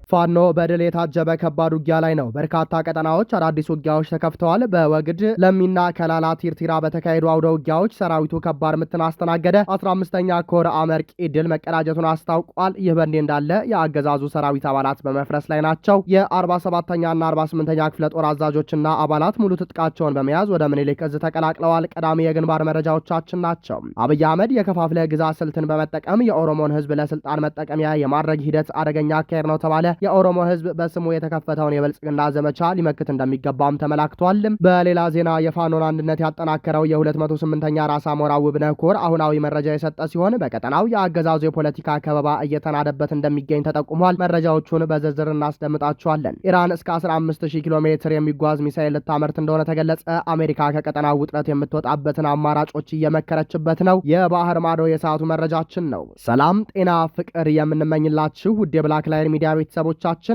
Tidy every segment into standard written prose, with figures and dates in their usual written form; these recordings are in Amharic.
ፋኖ በድል የታጀበ ከባድ ውጊያ ላይ ነው። በርካታ ቀጠናዎች አዳዲስ ውጊያዎች ተከፍተዋል። በወግድ ለሚና ከላላ ቲርቲራ በተካሄዱ አውደ ውጊያዎች ሰራዊቱ ከባድ ምትን አስተናገደ። 15ኛ ኮር አመርቂ ድል መቀዳጀቱን አስታውቋል። ይህ በእንዲህ እንዳለ የአገዛዙ ሰራዊት አባላት በመፍረስ ላይ ናቸው። የ47ኛና 48ኛ ክፍለ ጦር አዛዦችና አባላት ሙሉ ትጥቃቸውን በመያዝ ወደ ምኒልክ እዝ ተቀላቅለዋል። ቀዳሚ የግንባር መረጃዎቻችን ናቸው። አብይ አህመድ የከፋፍለ ግዛት ስልትን በመጠቀም የኦሮሞን ህዝብ ለስልጣን መጠቀሚያ የማድረግ ሂደት አደገኛ አካሄድ ነው ተባለ። የኦሮሞ ህዝብ በስሙ የተከፈተውን የብልጽግና ዘመቻ ሊመክት እንደሚገባም ተመላክቷል። በሌላ ዜና የፋኖን አንድነት ያጠናከረው የ208ኛ ራስ አሞራ ውብነህ ኮር አሁናዊ መረጃ የሰጠ ሲሆን በቀጠናው የአገዛዙ የፖለቲካ ከበባ እየተናደበት እንደሚገኝ ተጠቁሟል። መረጃዎቹን በዝርዝር እናስደምጣቸዋለን። ኢራን እስከ 15000 ኪሎ ሜትር የሚጓዝ ሚሳኤል ልታመርት እንደሆነ ተገለጸ። አሜሪካ ከቀጠናው ውጥረት የምትወጣበትን አማራጮች እየመከረችበት ነው። የባህር ማዶ የሰዓቱ መረጃችን ነው። ሰላም፣ ጤና፣ ፍቅር የምንመኝላችሁ ውድ የብላክ ላይን ሚዲያ ቤተሰቦቻችን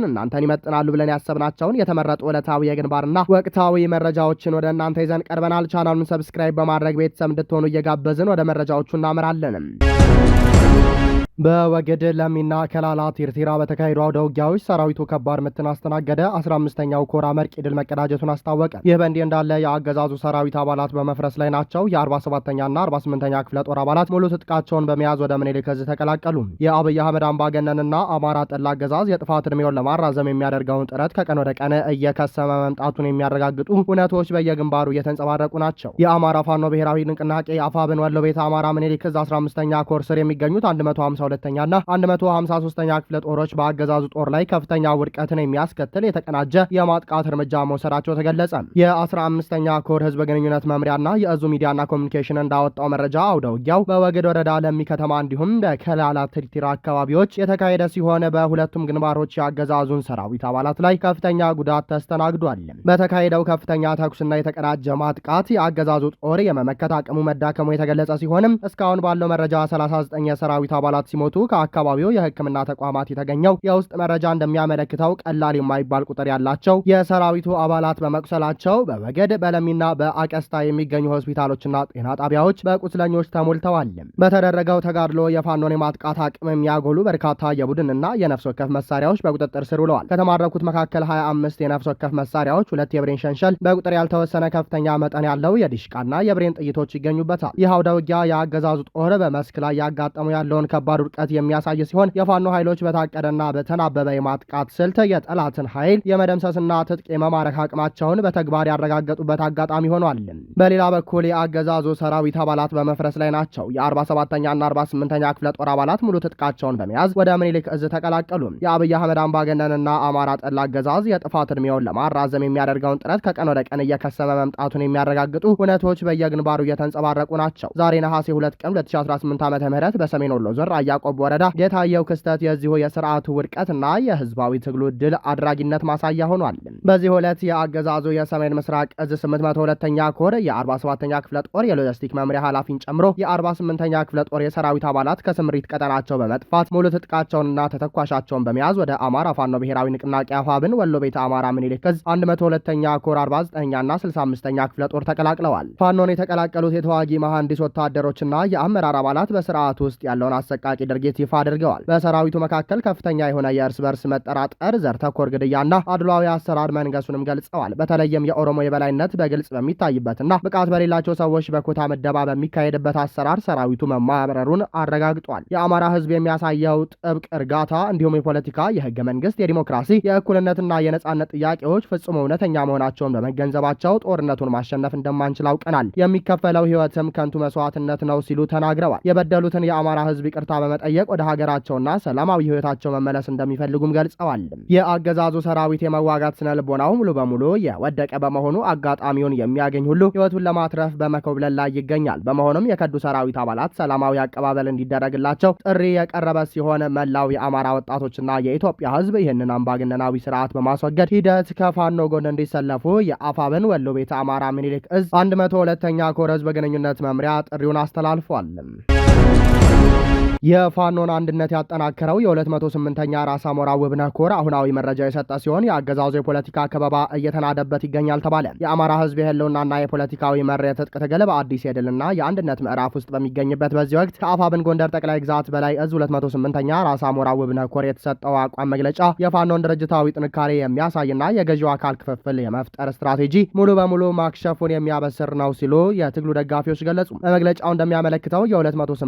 እናንተን ይመጥናሉ ብለን ያሰብናቸውን የተመረጡ ዕለታዊ የግንባርና ወቅታዊ መረጃዎችን ወደ እናንተ ይዘን ቀርበናል። ቻናሉን ሰብስክራይብ በማድረግ ቤተሰብ እንድትሆኑ እየጋበዝን ወደ መረጃዎቹ እናመራለን። በወግድ ለሚና ከላላ ቲርቲራ በተካሄዱ አውደ ውጊያዎች ሰራዊቱ ከባድ ምትን አስተናገደ። 15ኛው ኮር አመርቂ ድል መቀዳጀቱን አስታወቀ። ይህ በእንዲህ እንዳለ የአገዛዙ ሰራዊት አባላት በመፍረስ ላይ ናቸው። የ47ኛና 48ኛ ክፍለ ጦር አባላት ሙሉ ትጥቃቸውን በመያዝ ወደ ምኒልክ እዝ ተቀላቀሉ። የአብይ አህመድ አምባገነንና አማራ ጠል አገዛዝ የጥፋት ዕድሜውን ለማራዘም የሚያደርገውን ጥረት ከቀን ወደ ቀን እየከሰመ መምጣቱን የሚያረጋግጡ እውነቶች በየግንባሩ እየተንጸባረቁ ናቸው። የአማራ ፋኖ ብሔራዊ ንቅናቄ አፋብን ወሎ ቤተ አማራ ምኒልክ እዝ 15ኛ ኮር ስር የሚገኙት 152ኛና 153ኛ ክፍለ ጦሮች በአገዛዙ ጦር ላይ ከፍተኛ ውድቀትን የሚያስከትል የተቀናጀ የማጥቃት እርምጃ መውሰዳቸው ተገለጸ። የ15ኛ ኮር ህዝብ ግንኙነት መምሪያና የእዙ ሚዲያና ኮሚኒኬሽን እንዳወጣው መረጃ አውደ ውጊያው በወግድ ወረዳ ለሚ ከተማ እንዲሁም በከላላ ቲርቲራ አካባቢዎች የተካሄደ ሲሆን በሁለቱም ግንባሮች የአገዛዙን ሰራዊት አባላት ላይ ከፍተኛ ጉዳት ተስተናግዷል። በተካሄደው ከፍተኛ ተኩስና የተቀናጀ ማጥቃት የአገዛዙ ጦር የመመከት አቅሙ መዳከሙ የተገለጸ ሲሆንም እስካሁን ባለው መረጃ 39 የሰራዊት አባላት ሲሞቱ ከአካባቢው የሕክምና ተቋማት የተገኘው የውስጥ መረጃ እንደሚያመለክተው ቀላል የማይባል ቁጥር ያላቸው የሰራዊቱ አባላት በመቁሰላቸው በወገድ በለሚና በአቀስታ የሚገኙ ሆስፒታሎችና ጤና ጣቢያዎች በቁስለኞች ተሞልተዋል። በተደረገው ተጋድሎ የፋኖን የማጥቃት አቅም የሚያጎሉ በርካታ የቡድንና የነፍስ ወከፍ መሳሪያዎች በቁጥጥር ስር ውለዋል። ከተማረኩት መካከል 25 የነፍስ ወከፍ መሳሪያዎች፣ 2 የብሬን ሸንሸል፣ በቁጥር ያልተወሰነ ከፍተኛ መጠን ያለው የዲሽቃና የብሬን ጥይቶች ይገኙበታል። ይህ አውደ ውጊያ የአገዛዙ ጦር በመስክ ላይ ያጋጠሙ ያለውን ከባድ ውድቀት የሚያሳይ ሲሆን የፋኖ ኃይሎች በታቀደና በተናበበ የማጥቃት ስልት የጠላትን ኃይል የመደምሰስና ትጥቅ የመማረክ አቅማቸውን በተግባር ያረጋገጡበት አጋጣሚ ሆኗል። በሌላ በኩል የአገዛዙ ሰራዊት አባላት በመፍረስ ላይ ናቸው። የ47ኛና 48ኛ ክፍለ ጦር አባላት ሙሉ ትጥቃቸውን በመያዝ ወደ ምኒልክ እዝ ተቀላቀሉ። የአብይ አህመድ አምባገነንና አማራ ጠል አገዛዝ የጥፋት ዕድሜውን ለማራዘም የሚያደርገውን ጥረት ከቀን ወደ ቀን እየከሰመ መምጣቱን የሚያረጋግጡ እውነቶች በየግንባሩ እየተንጸባረቁ ናቸው። ዛሬ ነሐሴ 2 ቀን 2018 ዓ.ም በሰሜን ወሎ ዞን ራያ ቆቦ ወረዳ የታየው ክስተት የዚሁ የስርዓቱ ውድቀትና የህዝባዊ ትግሉ ድል አድራጊነት ማሳያ ሆኗል። በዚህ ዕለት የአገዛዙ የሰሜን ምስራቅ እዝ 802ኛ ኮር የ47ኛ ክፍለ ጦር የሎጂስቲክ መምሪያ ኃላፊን ጨምሮ የ48ኛ ክፍለ ጦር የሰራዊት አባላት ከስምሪት ቀጠናቸው በመጥፋት ሙሉ ትጥቃቸውንና ተተኳሻቸውን በመያዝ ወደ አማራ ፋኖ ብሔራዊ ንቅናቄ አፋብን ወሎ ቤተ አማራ ምኒልክ እዝ 102ኛ ኮር 49ኛና 65ኛ ክፍለ ጦር ተቀላቅለዋል። ፋኖን የተቀላቀሉት የተዋጊ መሐንዲስ ወታደሮችና የአመራር አባላት በስርዓቱ ውስጥ ያለውን አሰቃቂ ድርጊት ይፋ አድርገዋል። በሰራዊቱ መካከል ከፍተኛ የሆነ የእርስ በርስ መጠራጠር፣ ዘር ተኮር ግድያና አድሏዊ አሰራር መንገሱንም ገልጸዋል። በተለይም የኦሮሞ የበላይነት በግልጽ በሚታይበትና ብቃት በሌላቸው ሰዎች በኮታ ምደባ በሚካሄድበት አሰራር ሰራዊቱ መማረሩን አረጋግጧል። የአማራ ህዝብ የሚያሳየው ጥብቅ እርጋታ እንዲሁም የፖለቲካ፣ የህገ መንግስት፣ የዲሞክራሲ፣ የእኩልነትና የነጻነት ጥያቄዎች ፍጹም እውነተኛ መሆናቸውን በመገንዘባቸው ጦርነቱን ማሸነፍ እንደማንችል አውቀናል። የሚከፈለው ህይወትም ከንቱ መስዋዕትነት ነው ሲሉ ተናግረዋል። የበደሉትን የአማራ ህዝብ ይቅርታ በመጠየቅ ወደ ሀገራቸውና ሰላማዊ ህይወታቸው መመለስ እንደሚፈልጉም ገልጸዋል። የአገዛዙ ሰራዊት የመዋጋት ስነ ልቦናው ሙሉ በሙሉ የወደቀ በመሆኑ አጋጣሚውን የሚያገኝ ሁሉ ህይወቱን ለማትረፍ በመኮብለል ላይ ይገኛል። በመሆኑም የከዱ ሰራዊት አባላት ሰላማዊ አቀባበል እንዲደረግላቸው ጥሪ የቀረበ ሲሆን መላው የአማራ ወጣቶችና የኢትዮጵያ ህዝብ ይህንን አምባገነናዊ ስርዓት በማስወገድ ሂደት ከፋኖ ጎን እንዲሰለፉ የአፋብን ወሎ ቤተ አማራ ምኒልክ እዝ 102ኛ ኮር ህዝብ ግንኙነት መምሪያ ጥሪውን አስተላልፏል። የፋኖን አንድነት ያጠናከረው የ208ኛ ራስ አሞራ ውብነህ ኮር አሁናዊ መረጃ የሰጠ ሲሆን የአገዛዙ የፖለቲካ ከበባ እየተናደበት ይገኛል ተባለ። የአማራ ህዝብ የህልውናና የፖለቲካዊ መር የትጥቅ ትግል በአዲስ የድልና የአንድነት ምዕራፍ ውስጥ በሚገኝበት በዚህ ወቅት ከአፋብን ጎንደር ጠቅላይ ግዛት በላይ እዝ 208ኛ ራስ አሞራ ውብነህ ኮር የተሰጠው አቋም መግለጫ የፋኖን ድርጅታዊ ጥንካሬ የሚያሳይና የገዢው አካል ክፍፍል የመፍጠር ስትራቴጂ ሙሉ በሙሉ ማክሸፉን የሚያበስር ነው ሲሉ የትግሉ ደጋፊዎች ገለጹ። በመግለጫው እንደሚያመለክተው የ208ኛ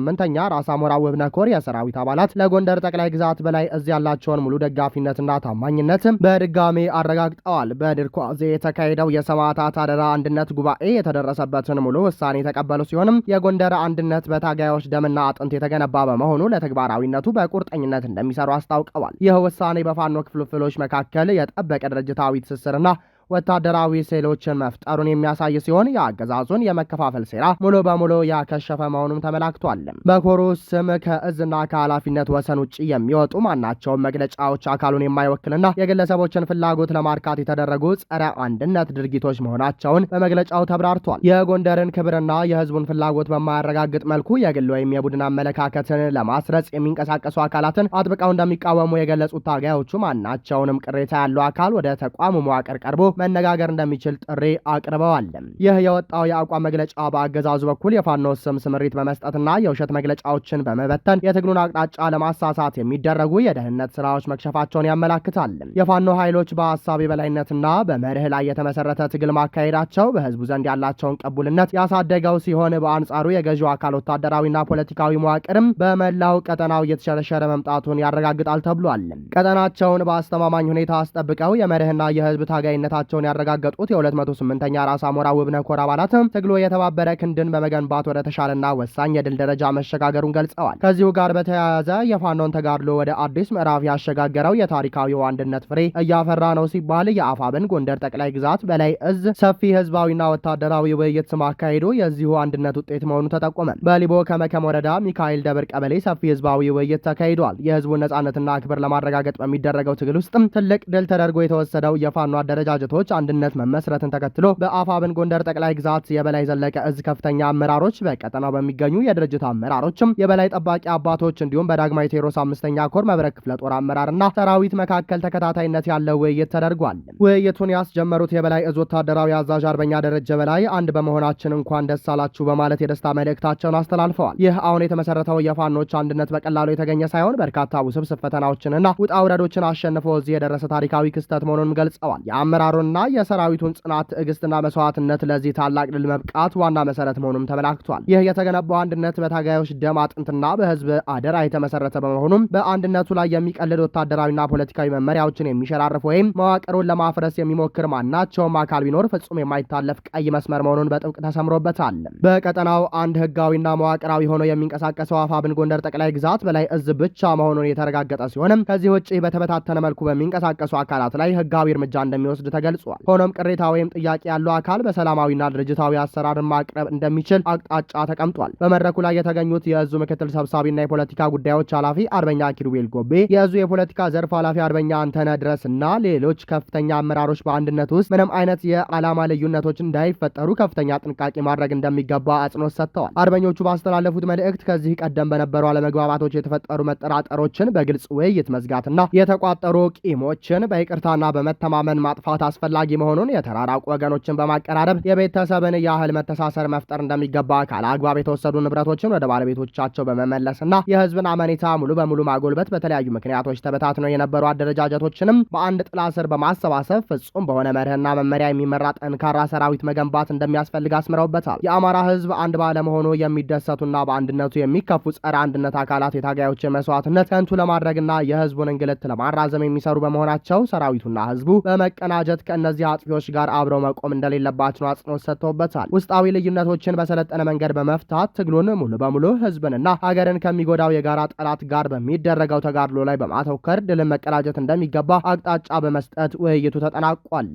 ራስ አሞራ ውብነህ ኮር የሰራዊት አባላት ለጎንደር ጠቅላይ ግዛት በላይ እዝ ያላቸውን ሙሉ ደጋፊነትና ታማኝነት በድጋሜ አረጋግጠዋል። በድርኳዜ የተካሄደው የሰማዕታት አደራ አንድነት ጉባኤ የተደረሰበትን ሙሉ ውሳኔ የተቀበሉ ሲሆንም የጎንደር አንድነት በታጋዮች ደምና አጥንት የተገነባ በመሆኑ ለተግባራዊነቱ በቁርጠኝነት እንደሚሰሩ አስታውቀዋል። ይህ ውሳኔ በፋኖ ክፍፍሎች መካከል የጠበቀ ድርጅታዊ ትስስርና ወታደራዊ ሴሎችን መፍጠሩን የሚያሳይ ሲሆን የአገዛዙን የመከፋፈል ሴራ ሙሉ በሙሉ ያከሸፈ መሆኑም ተመላክቷል። በኮሩ ስም ከእዝና ከኃላፊነት ወሰን ውጭ የሚወጡ ማናቸውም መግለጫዎች አካሉን የማይወክልና የግለሰቦችን ፍላጎት ለማርካት የተደረጉ ጸረ አንድነት ድርጊቶች መሆናቸውን በመግለጫው ተብራርቷል። የጎንደርን ክብርና የህዝቡን ፍላጎት በማያረጋግጥ መልኩ የግል ወይም የቡድን አመለካከትን ለማስረጽ የሚንቀሳቀሱ አካላትን አጥብቀው እንደሚቃወሙ የገለጹት ታጋዮቹ ማናቸውንም ቅሬታ ያለው አካል ወደ ተቋሙ መዋቅር ቀርቦ መነጋገር እንደሚችል ጥሪ አቅርበዋል። ይህ የወጣው የአቋም መግለጫ በአገዛዙ በኩል የፋኖ ስም ስምሪት በመስጠትና የውሸት መግለጫዎችን በመበተን የትግሉን አቅጣጫ ለማሳሳት የሚደረጉ የደህንነት ስራዎች መክሸፋቸውን ያመላክታል። የፋኖ ኃይሎች በሀሳብ የበላይነትና በመርህ ላይ የተመሰረተ ትግል ማካሄዳቸው በህዝቡ ዘንድ ያላቸውን ቅቡልነት ያሳደገው ሲሆን በአንጻሩ የገዢው አካል ወታደራዊና ፖለቲካዊ መዋቅርም በመላው ቀጠናው እየተሸረሸረ መምጣቱን ያረጋግጣል ተብሏል። ቀጠናቸውን በአስተማማኝ ሁኔታ አስጠብቀው የመርህና የህዝብ ታጋይነት ቸውን ያረጋገጡት የ208ኛ ራስ አሞራ ውብነህ ኮር አባላት ትግሉ የተባበረ ክንድን በመገንባት ወደ ተሻለና ወሳኝ የድል ደረጃ መሸጋገሩን ገልጸዋል። ከዚሁ ጋር በተያያዘ የፋኖን ተጋድሎ ወደ አዲስ ምዕራፍ ያሸጋገረው የታሪካዊው አንድነት ፍሬ እያፈራ ነው ሲባል የአፋብን ጎንደር ጠቅላይ ግዛት በላይ እዝ ሰፊ ህዝባዊና ወታደራዊ ውይይት ማካሄዱ የዚሁ አንድነት ውጤት መሆኑ ተጠቆመ። በሊቦ ከመከም ወረዳ ሚካኤል ደብር ቀበሌ ሰፊ ህዝባዊ ውይይት ተካሂዷል። የህዝቡን ነጻነትና ክብር ለማረጋገጥ በሚደረገው ትግል ውስጥም ትልቅ ድል ተደርጎ የተወሰደው የፋኖ አደረጃጀት አንድነት መመስረትን ተከትሎ በአፋብን ጎንደር ጠቅላይ ግዛት የበላይ ዘለቀ እዝ ከፍተኛ አመራሮች በቀጠናው በሚገኙ የድርጅት አመራሮችም የበላይ ጠባቂ አባቶች እንዲሁም በዳግማዊ ቴዎድሮስ 5ኛ ኮር መብረቅ ክፍለ ጦር አመራርና ሰራዊት መካከል ተከታታይነት ያለው ውይይት ተደርጓል። ውይይቱን ያስጀመሩት የበላይ እዝ ወታደራዊ አዛዥ አርበኛ ደረጀ በላይ አንድ በመሆናችን እንኳን ደስ አላችሁ በማለት የደስታ መልእክታቸውን አስተላልፈዋል። ይህ አሁን የተመሰረተው የፋኖች አንድነት በቀላሉ የተገኘ ሳይሆን በርካታ ውስብስብ ፈተናዎችንና ውጣ ውረዶችን አሸንፎ እዚህ የደረሰ ታሪካዊ ክስተት መሆኑን ገልጸዋል። የአመራሩና የሰራዊቱን ጽናት፣ ትዕግስትና መስዋዕትነት ለዚህ ታላቅ ድል መብቃት ዋና መሰረት መሆኑም ተመላክቷል። ይህ የተገነባው አንድነት በታጋዮች ደም አጥንትና በህዝብ አደራ የተመሰረተ በመሆኑም በአንድነቱ ላይ የሚቀልድ ወታደራዊና ፖለቲካዊ መመሪያዎችን የሚሸራርፍ ወይም መዋቅሩን ለማፍረስ የሚሞክር ማናቸውም አካል ቢኖር ፍጹም የማይታለፍ ቀይ መስመር መሆኑን በጥብቅ ተሰምሮበታል። በቀጠናው አንድ ህጋዊና መዋቅራዊ ሆኖ የሚንቀሳቀሰው አፋብን ጎንደር ጠቅላይ ግዛት በላይ እዝ ብቻ መሆኑን የተረጋገጠ ሲሆንም ከዚህ ውጭ በተበታተነ መልኩ በሚንቀሳቀሱ አካላት ላይ ህጋዊ እርምጃ እንደሚወስድ ተገልጿል። ሆኖም ቅሬታ ወይም ጥያቄ ያለው አካል በሰላማዊና ድርጅታዊ አሰራርን ማቅረብ እንደሚችል አቅጣጫ ተቀምጧል። በመድረኩ ላይ የተገኙት የእዙ ምክትል ሰብሳቢና የፖለቲካ ጉዳዮች ኃላፊ አርበኛ ኪሩቤል ጎቤ፣ የእዙ የፖለቲካ ዘርፍ ኃላፊ አርበኛ አንተነህ ድረስና ሌሎች ከፍተኛ አመራሮች በአንድነት ውስጥ ምንም አይነት የዓላማ ልዩነቶች እንዳይፈጠሩ ከፍተኛ ጥንቃቄ ማድረግ እንደሚገባ አጽንኦት ሰጥተዋል። አርበኞቹ ባስተላለፉት መልእክት ከዚህ ቀደም በነበሩ አለመግባባቶች የተፈጠሩ መጠራጠሮችን በግልጽ ውይይት መዝጋትና የተቋጠሩ ቂሞችን በይቅርታና በመተማመን ማጥፋት አስፈላጊ መሆኑን የተራራቁ ወገኖችን በማቀራረብ የቤተሰብን ያህል መተሳሰር መፍጠር እንደሚገባ ካለ አግባብ የተወሰዱ ንብረቶችን ወደ ባለቤቶቻቸው በመመለስና የህዝብን አመኔታ ሙሉ በሙሉ ማጎልበት በተለያዩ ምክንያቶች ተበታትነው የነበሩ አደረጃጀቶችንም በአንድ ጥላ ስር በማሰባሰብ ፍጹም በሆነ መርህና መመሪያ የሚመራ ጠንካራ ሰራዊት መገንባት እንደሚያስፈልግ አስምረውበታል። የአማራ ህዝብ አንድ ባለመሆኑ የሚደሰቱና በአንድነቱ የሚከፉ ጸረ አንድነት አካላት የታጋዮችን መስዋዕትነት ከንቱ ለማድረግና የህዝቡን እንግልት ለማራዘም የሚሰሩ በመሆናቸው ሰራዊቱና ህዝቡ በመቀናጀት ከእነዚህ አጥፊዎች ጋር አብረው መቆም እንደሌለባቸው አጽንኦት ሰጥተውበታል። ውስጣዊ ልዩነቶችን በሰለጠነ መንገድ በመፍታት ትግሉን ሙሉ በሙሉ ህዝብንና ሀገርን ከሚጎዳው የጋራ ጠላት ጋር በሚደረገው ተጋድሎ ላይ በማተኮር ድልን መቀዳጀት እንደሚገባ አቅጣጫ በመስጠት ውይይቱ ተጠናቋል።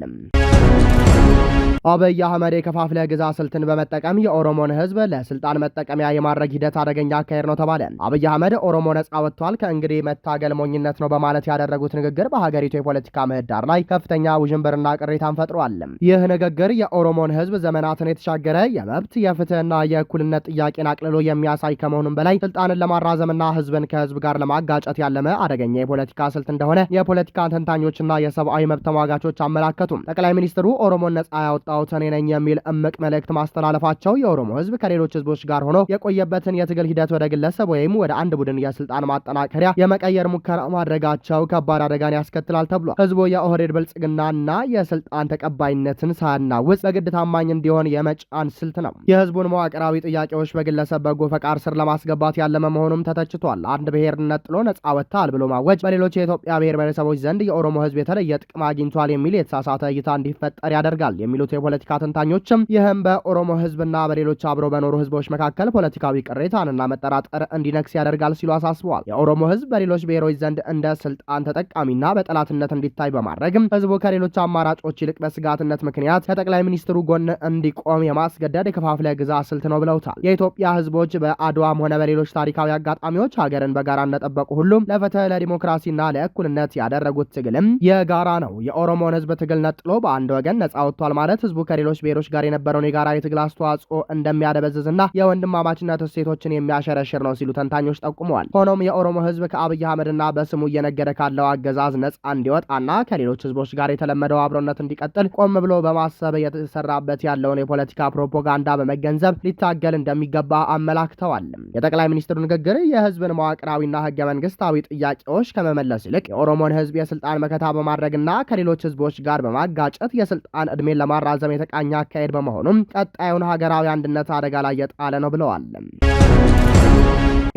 አብይ አህመድ የከፋፍለ ግዛ ስልትን በመጠቀም የኦሮሞን ህዝብ ለስልጣን መጠቀሚያ የማድረግ ሂደት አደገኛ አካሄድ ነው ተባለ። አብይ አህመድ ኦሮሞ ነጻ ወጥቷል፣ ከእንግዲህ መታገል ሞኝነት ነው በማለት ያደረጉት ንግግር በሀገሪቱ የፖለቲካ ምህዳር ላይ ከፍተኛ ውዥንብርና ቅሬታን ፈጥሯል። ይህ ንግግር የኦሮሞን ህዝብ ዘመናትን የተሻገረ የመብት የፍትህና የእኩልነት ጥያቄን አቅልሎ የሚያሳይ ከመሆኑም በላይ ስልጣንን ለማራዘምና ህዝብን ከህዝብ ጋር ለማጋጨት ያለመ አደገኛ የፖለቲካ ስልት እንደሆነ የፖለቲካ ተንታኞችና የሰብአዊ መብት ተሟጋቾች አመላከቱ። ጠቅላይ ሚኒስትሩ ኦሮሞን ነጻ ያወጣው እኔ ነኝ የሚል እምቅ መልእክት ማስተላለፋቸው የኦሮሞ ህዝብ ከሌሎች ህዝቦች ጋር ሆኖ የቆየበትን የትግል ሂደት ወደ ግለሰብ ወይም ወደ አንድ ቡድን የስልጣን ማጠናከሪያ የመቀየር ሙከራ ማድረጋቸው ከባድ አደጋን ያስከትላል ተብሏል። ህዝቡ የኦህዴድ ብልጽግናና የስልጣን ተቀባይነትን ሳያናውጽ በግድ ታማኝ እንዲሆን የመጫን ስልት ነው። የህዝቡን መዋቅራዊ ጥያቄዎች በግለሰብ በጎ ፈቃድ ስር ለማስገባት ያለመ መሆኑም ተተችቷል። አንድ ብሔር ነጥሎ ነጻ ወጥቷል ብሎ ማወጅ በሌሎች የኢትዮጵያ ብሔር ብሔረሰቦች ዘንድ የኦሮሞ ህዝብ የተለየ ጥቅም አግኝቷል የሚል የተሳሳተ እይታ እንዲፈጠር ያደርጋል የሚሉት የፖለቲካ ተንታኞችም ይህም በኦሮሞ ህዝብና በሌሎች አብረው በኖሩ ህዝቦች መካከል ፖለቲካዊ ቅሬታንና መጠራጠር እንዲነክስ ያደርጋል ሲሉ አሳስበዋል። የኦሮሞ ህዝብ በሌሎች ብሔሮች ዘንድ እንደ ስልጣን ተጠቃሚና በጠላትነት እንዲታይ በማድረግም ህዝቡ ከሌሎች አማራጮች ይልቅ በስጋትነት ምክንያት ከጠቅላይ ሚኒስትሩ ጎን እንዲቆም የማስገደድ የከፋፍለ ግዛ ስልት ነው ብለውታል። የኢትዮጵያ ህዝቦች በአድዋም ሆነ በሌሎች ታሪካዊ አጋጣሚዎች ሀገርን በጋራ እንደጠበቁ ሁሉም ለፍትህ ለዲሞክራሲና ለእኩልነት ያደረጉት ትግልም የጋራ ነው። የኦሮሞን ህዝብ ትግል ነጥሎ በአንድ ወገን ነጻ ወጥቷል ማለት ህዝቡ ከሌሎች ብሔሮች ጋር የነበረውን የጋራ የትግል አስተዋጽኦ እንደሚያደበዝዝና የወንድማማችነት እሴቶችን የሚያሸረሽር ነው ሲሉ ተንታኞች ጠቁመዋል። ሆኖም የኦሮሞ ህዝብ ከአብይ አህመድና በስሙ እየነገደ ካለው አገዛዝ ነጻ እንዲወጣና ከሌሎች ህዝቦች ጋር የተለመደው አብሮነት እንዲቀጥል ቆም ብሎ በማሰብ የተሰራበት ያለውን የፖለቲካ ፕሮፓጋንዳ በመገንዘብ ሊታገል እንደሚገባ አመላክተዋል። የጠቅላይ ሚኒስትሩ ንግግር የህዝብን መዋቅራዊና ህገ መንግስታዊ ጥያቄዎች ከመመለስ ይልቅ የኦሮሞን ህዝብ የስልጣን መከታ በማድረግና ከሌሎች ህዝቦች ጋር በማጋጨት የስልጣን ዕድሜን ለማራዘም የተቃኘ አካሄድ በመሆኑም ቀጣዩን ሀገራዊ አንድነት አደጋ ላይ የጣለ ነው ብለዋል።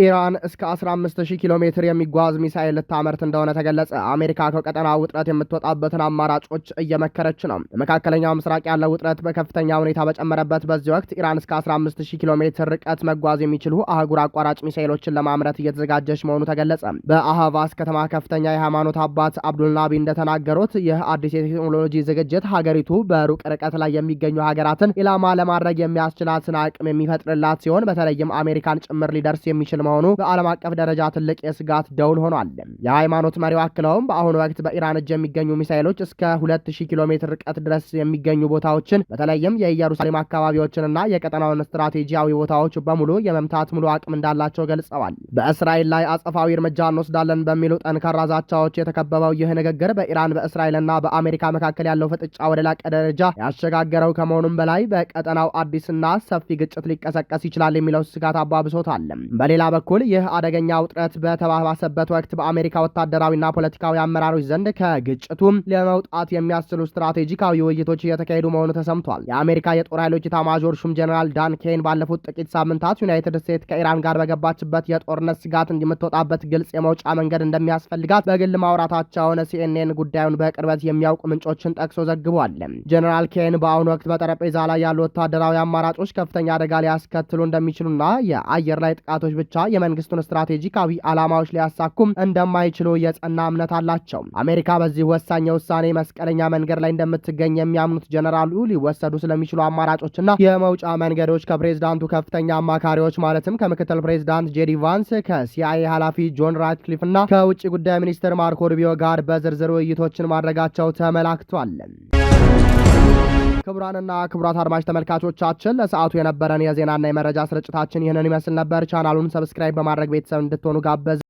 ኢራን እስከ 15000 ኪሎ ሜትር የሚጓዝ ሚሳኤል ልታመርት እንደሆነ ተገለጸ። አሜሪካ ከቀጠናው ውጥረት የምትወጣበትን አማራጮች እየመከረች ነው። በመካከለኛው ምስራቅ ያለው ውጥረት በከፍተኛ ሁኔታ በጨመረበት በዚህ ወቅት ኢራን እስከ 15000 ኪሎ ሜትር ርቀት መጓዝ የሚችሉ አህጉር አቋራጭ ሚሳኤሎችን ለማምረት እየተዘጋጀች መሆኑ ተገለጸ። በአህቫስ ከተማ ከፍተኛ የሃይማኖት አባት አብዱልናቢ እንደተናገሩት ይህ አዲስ የቴክኖሎጂ ዝግጅት ሀገሪቱ በሩቅ ርቀት ላይ የሚገኙ ሀገራትን ኢላማ ለማድረግ የሚያስችላትን አቅም የሚፈጥርላት ሲሆን በተለይም አሜሪካን ጭምር ሊደርስ የሚችል መሆኑ በዓለም አቀፍ ደረጃ ትልቅ የስጋት ደውል ሆኗል። የሃይማኖት መሪው አክለውም በአሁኑ ወቅት በኢራን እጅ የሚገኙ ሚሳኤሎች እስከ 2000 ኪሎ ሜትር ርቀት ድረስ የሚገኙ ቦታዎችን በተለይም የኢየሩሳሌም አካባቢዎችንና የቀጠናውን ስትራቴጂያዊ ቦታዎች በሙሉ የመምታት ሙሉ አቅም እንዳላቸው ገልጸዋል። በእስራኤል ላይ አጸፋዊ እርምጃ እንወስዳለን በሚሉ ጠንካራ ዛቻዎች የተከበበው ይህ ንግግር በኢራን በእስራኤልና በአሜሪካ መካከል ያለው ፍጥጫ ወደ ላቀ ደረጃ ያሸጋገረው ከመሆኑም በላይ በቀጠናው አዲስና ሰፊ ግጭት ሊቀሰቀስ ይችላል የሚለው ስጋት አባብሶታል። በሌላ በኩል ይህ አደገኛ ውጥረት በተባባሰበት ወቅት በአሜሪካ ወታደራዊና ፖለቲካዊ አመራሮች ዘንድ ከግጭቱ ለመውጣት የሚያስችሉ ስትራቴጂካዊ ውይይቶች እየተካሄዱ መሆኑ ተሰምቷል። የአሜሪካ የጦር ኃይሎች ኤታማዦር ሹም ጀነራል ዳን ኬን ባለፉት ጥቂት ሳምንታት ዩናይትድ ስቴትስ ከኢራን ጋር በገባችበት የጦርነት ስጋት እንደምትወጣበት ግልጽ የመውጫ መንገድ እንደሚያስፈልጋት በግል ማውራታቸውን ሲኤንኤን ጉዳዩን በቅርበት የሚያውቁ ምንጮችን ጠቅሶ ዘግቧል። ጀነራል ኬን በአሁኑ ወቅት በጠረጴዛ ላይ ያሉ ወታደራዊ አማራጮች ከፍተኛ አደጋ ሊያስከትሉ እንደሚችሉና የአየር ላይ ጥቃቶች ብቻ የመንግስቱን ስትራቴጂካዊ ዓላማዎች ሊያሳኩም እንደማይችሉ የጸና እምነት አላቸው። አሜሪካ በዚህ ወሳኝ የውሳኔ መስቀለኛ መንገድ ላይ እንደምትገኝ የሚያምኑት ጀነራሉ ሊወሰዱ ስለሚችሉ አማራጮችና የመውጫ መንገዶች ከፕሬዝዳንቱ ከፍተኛ አማካሪዎች ማለትም ከምክትል ፕሬዝዳንት ጄዲ ቫንስ፣ ከሲአይኤ ኃላፊ ጆን ራትክሊፍ እና ከውጭ ጉዳይ ሚኒስትር ማርኮ ሩቢዮ ጋር በዝርዝር ውይይቶችን ማድረጋቸው ተመላክቷል። ክቡራንና ክቡራት አድማጭ ተመልካቾቻችን ለሰዓቱ የነበረን የዜናና የመረጃ ስርጭታችን ይህንን ይመስል ነበር። ቻናሉን ሰብስክራይብ በማድረግ ቤተሰብ እንድትሆኑ ጋበዝ